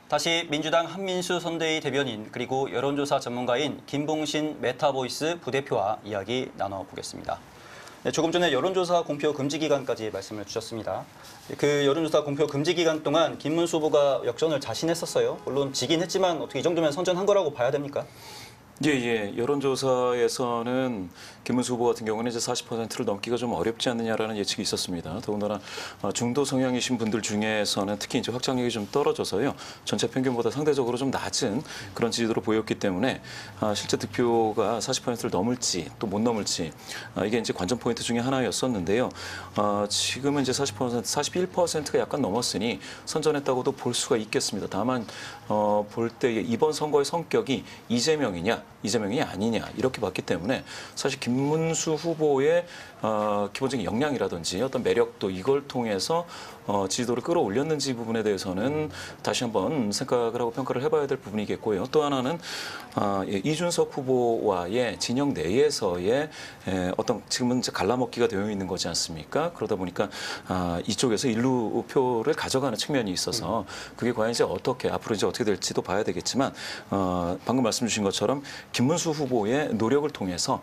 다시 민주당 한민수 선대위 대변인 그리고 여론조사 전문가인 김봉신 메타보이스 부대표와 이야기 나눠보겠습니다. 네, 조금 전에 여론조사 공표 금지 기간까지 말씀을 주셨습니다. 그 여론조사 공표 금지 기간 동안 김문수 후보가 역전을 자신했었어요. 물론 지긴 했지만 어떻게 이 정도면 선전한 거라고 봐야 됩니까? 예. 여론조사에서는 김문수 후보 같은 경우는 이제 40%를 넘기가 좀 어렵지 않느냐라는 예측이 있었습니다. 더군다나 중도 성향이신 분들 중에서는 특히 이제 확장력이 좀 떨어져서요. 전체 평균보다 상대적으로 좀 낮은 그런 지지도를 보였기 때문에 실제 득표가 40%를 넘을지 또 못 넘을지 이게 이제 관전 포인트 중에 하나였었는데요. 지금은 이제 40%, 41%가 약간 넘었으니 선전했다고도 볼 수가 있겠습니다. 다만 볼 때 이번 선거의 성격이 이재명이 아니냐 이렇게 봤기 때문에 사실 김문수 후보의 기본적인 역량이라든지 어떤 매력도 이걸 통해서 지지도를 끌어올렸는지 부분에 대해서는 다시 한번 생각을 하고 평가를 해봐야 될 부분이겠고요. 또 하나는 이준석 후보와의 진영 내에서의 어떤 지금은 이제 갈라먹기가 되어 있는 거지 않습니까? 그러다 보니까 이쪽에서 일루 표를 가져가는 측면이 있어서 그게 과연 이제 앞으로 이제 어떻게 될지도 봐야 되겠지만 방금 말씀 주신 것처럼 김문수 후보의 노력을 통해서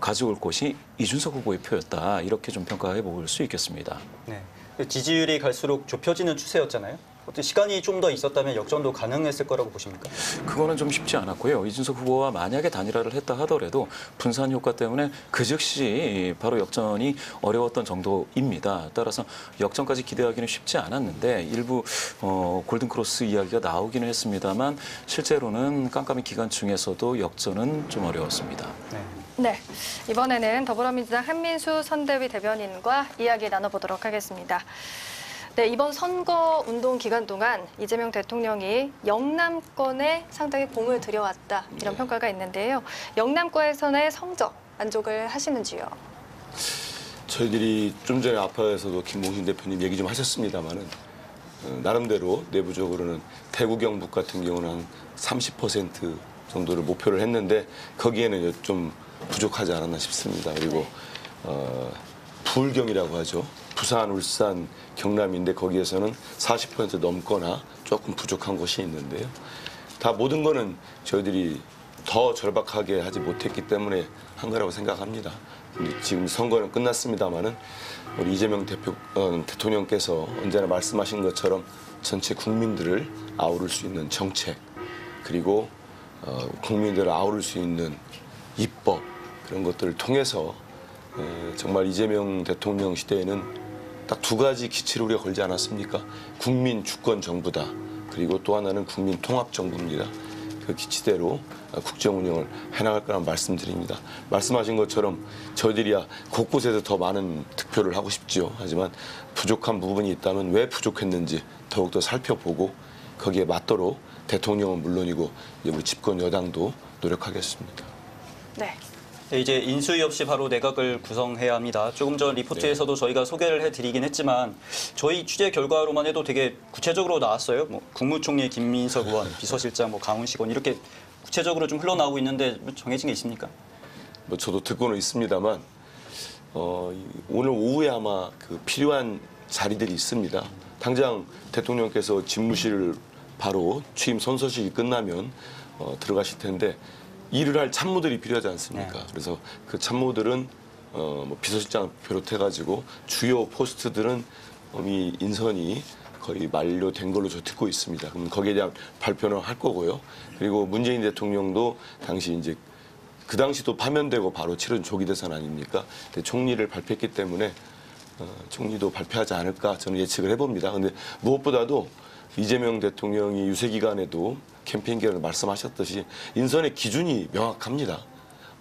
가져올 것이 이준석 후보의 표였다. 이렇게 좀 평가해 볼 수 있겠습니다. 네. 지지율이 갈수록 좁혀지는 추세였잖아요. 어떤 시간이 좀 더 있었다면 역전도 가능했을 거라고 보십니까? 그거는 좀 쉽지 않았고요. 이준석 후보와 만약에 단일화를 했다 하더라도 분산 효과 때문에 그 즉시 바로 역전이 어려웠던 정도입니다. 따라서 역전까지 기대하기는 쉽지 않았는데 일부 골든크로스 이야기가 나오기는 했습니다만 실제로는 깜깜이 기간 중에서도 역전은 좀 어려웠습니다. 네, 이번에는 더불어민주당 한민수 선대위 대변인과 이야기 나눠보도록 하겠습니다. 네, 이번 선거 운동 기간 동안 이재명 대통령이 영남권에 상당히 공을 들여왔다 이런 평가가 있는데요. 영남권에서의 성적 만족을 하시는지요? 저희들이 좀 전에 앞에서도 김봉신 대표님 얘기 좀 하셨습니다만은 나름대로 내부적으로는 대구 경북 같은 경우는 한 30% 정도를 목표를 했는데 거기에는 좀 부족하지 않았나 싶습니다. 그리고 부울경이라고 하죠. 부산, 울산, 경남인데 거기에서는 40% 넘거나 조금 부족한 곳이 있는데요. 다 모든 거는 저희들이 더 절박하게 하지 못했기 때문에 한 거라고 생각합니다. 지금 선거는 끝났습니다마는 우리 이재명 대통령께서 언제나 말씀하신 것처럼 전체 국민들을 아우를 수 있는 정책 그리고 국민들을 아우를 수 있는 입법 그런 것들을 통해서 정말 이재명 대통령 시대에는 딱 두 가지 기치를 우리가 걸지 않았습니까? 국민 주권 정부다. 그리고 또 하나는 국민 통합 정부입니다. 그 기치대로 국정 운영을 해나갈 거라는 말씀드립니다. 말씀하신 것처럼 저희들이야 곳곳에서 더 많은 득표를 하고 싶지요. 하지만 부족한 부분이 있다면 왜 부족했는지 더욱더 살펴보고 거기에 맞도록 대통령은 물론이고 우리 집권 여당도 노력하겠습니다. 네. 네, 이제 인수위 없이 바로 내각을 구성해야 합니다. 조금 전 리포트에서도 저희가 소개를 해드리긴 했지만 저희 취재 결과로만 해도 되게 구체적으로 나왔어요. 뭐 국무총리 김민석 의원, 비서실장 강훈식원 이렇게 구체적으로 좀 흘러나오고 있는데 정해진 게 있습니까? 저도 듣고는 있습니다만 오늘 오후에 아마 그 필요한 자리들이 있습니다. 당장 대통령께서 집무실을 바로 취임 선서식이 끝나면 들어가실 텐데 일을 할 참모들이 필요하지 않습니까? 네. 그래서 그 참모들은 비서실장 비롯해가지고 주요 포스트들은 이미 인선이 거의 만료된 걸로 저 듣고 있습니다. 그럼 거기에 대한 발표는 할 거고요. 그리고 문재인 대통령도 당시 이제 그 당시도 파면되고 바로 치른 조기 대선 아닙니까? 근데 총리를 발표했기 때문에 총리도 발표하지 않을까 저는 예측을 해봅니다. 근데 무엇보다도 이재명 대통령이 유세 기간에도 캠페인 기간에 말씀하셨듯이 인선의 기준이 명확합니다.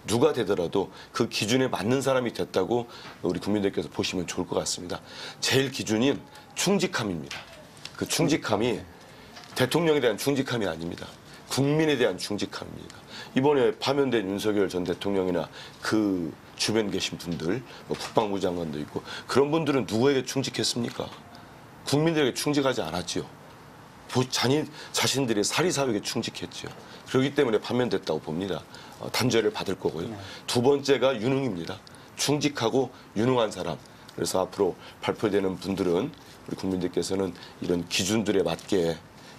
누가 되더라도 그 기준에 맞는 사람이 됐다고 우리 국민들께서 보시면 좋을 것 같습니다. 제일 기준인 충직함입니다. 그 충직함이 대통령에 대한 충직함이 아닙니다. 국민에 대한 충직함입니다. 이번에 파면된 윤석열 전 대통령이나 그 주변에 계신 분들, 국방부 장관도 있고 그런 분들은 누구에게 충직했습니까? 국민들에게 충직하지 않았지요. 자신들의 사리사욕에 충직했죠. 그렇기 때문에 파면됐다고 봅니다. 단죄를 받을 거고요. 두 번째가 유능입니다. 충직하고 유능한 사람. 그래서 앞으로 발표되는 분들은 우리 국민들께서는 이런 기준들에 맞게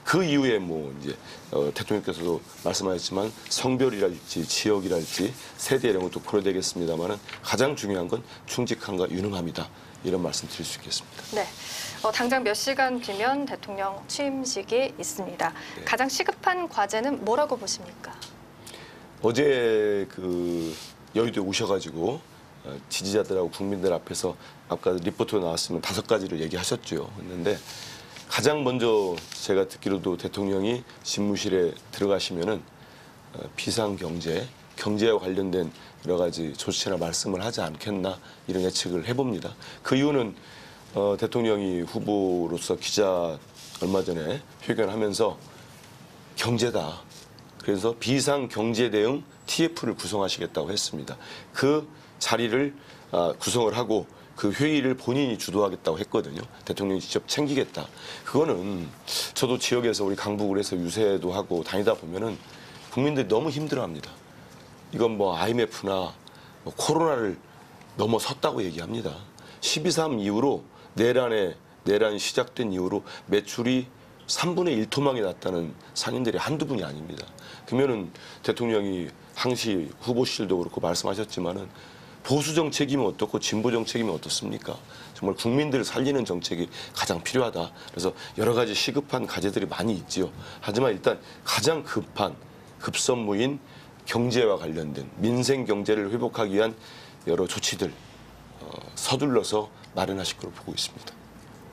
그 이후에 뭐 이제 대통령께서도 말씀하셨지만 성별이랄지 지역이랄지 세대 이런 것도 고려되겠습니다만은 가장 중요한 건 충직함과 유능함이다. 이런 말씀 드릴 수 있겠습니다. 네. 당장 몇 시간 뒤면 대통령 취임식이 있습니다. 네. 가장 시급한 과제는 뭐라고 보십니까? 어제 여의도에 오셔가지고 지지자들하고 국민들 앞에서 아까 리포트 나왔으면 5가지를 얘기하셨죠. 했는데 가장 먼저 제가 듣기로도 대통령이 집무실에 들어가시면은 비상경제, 경제와 관련된 여러 가지 조치나 말씀을 하지 않겠나 이런 예측을 해봅니다. 그 이유는 대통령이 후보로서 기자 얼마 전에 회견하면서 경제다. 그래서 비상경제 대응 TF를 구성하시겠다고 했습니다. 그 자리를 구성을 하고 그 회의를 본인이 주도하겠다고 했거든요. 대통령이 직접 챙기겠다. 그거는 저도 지역에서 우리 강북을 해서 유세도 하고 다니다 보면은 국민들이 너무 힘들어합니다. 이건 뭐 IMF나 뭐 코로나를 넘어섰다고 얘기합니다. 12.3 이후로 내란이 시작된 이후로 매출이 3분의 1 토막이 났다는 상인들이 한두 분이 아닙니다. 그러면은 대통령이 항시 후보실도 그렇고 말씀하셨지만은 보수 정책이면 어떻고 진보 정책이면 어떻습니까? 정말 국민들을 살리는 정책이 가장 필요하다. 그래서 여러 가지 시급한 과제들이 많이 있지요. 하지만 일단 가장 급선무인 경제와 관련된 민생 경제를 회복하기 위한 여러 조치들 서둘러서 마련하실 거로 보고 있습니다.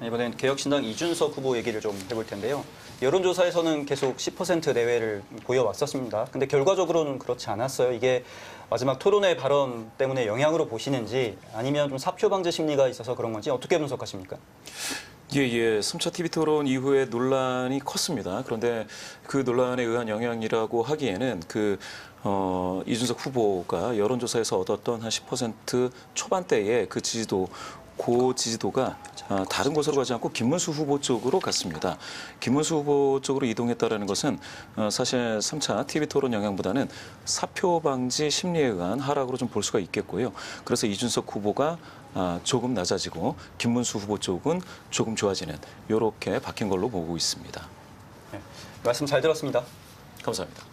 이번엔 개혁신당 이준석 후보 얘기를 좀 해볼 텐데요. 여론조사에서는 계속 10% 내외를 보여왔었습니다. 근데 결과적으로는 그렇지 않았어요. 이게 마지막 토론회 발언 때문에 영향으로 보시는지 아니면 좀 사표 방지 심리가 있어서 그런 건지 어떻게 분석하십니까? 예. 3차 TV 토론 이후에 논란이 컸습니다. 그런데 그 논란에 의한 영향이라고 하기에는 이준석 후보가 여론조사에서 얻었던 한 10% 초반대의 그 지지도가 다른 곳으로 가지 않고 김문수 후보 쪽으로 갔습니다. 김문수 후보 쪽으로 이동했다는 것은 사실 3차 TV 토론 영향보다는 사표 방지 심리에 의한 하락으로 좀 볼 수가 있겠고요. 그래서 이준석 후보가 조금 낮아지고 김문수 후보 쪽은 조금 좋아지는 이렇게 바뀐 걸로 보고 있습니다. 네, 말씀 잘 들었습니다. 감사합니다.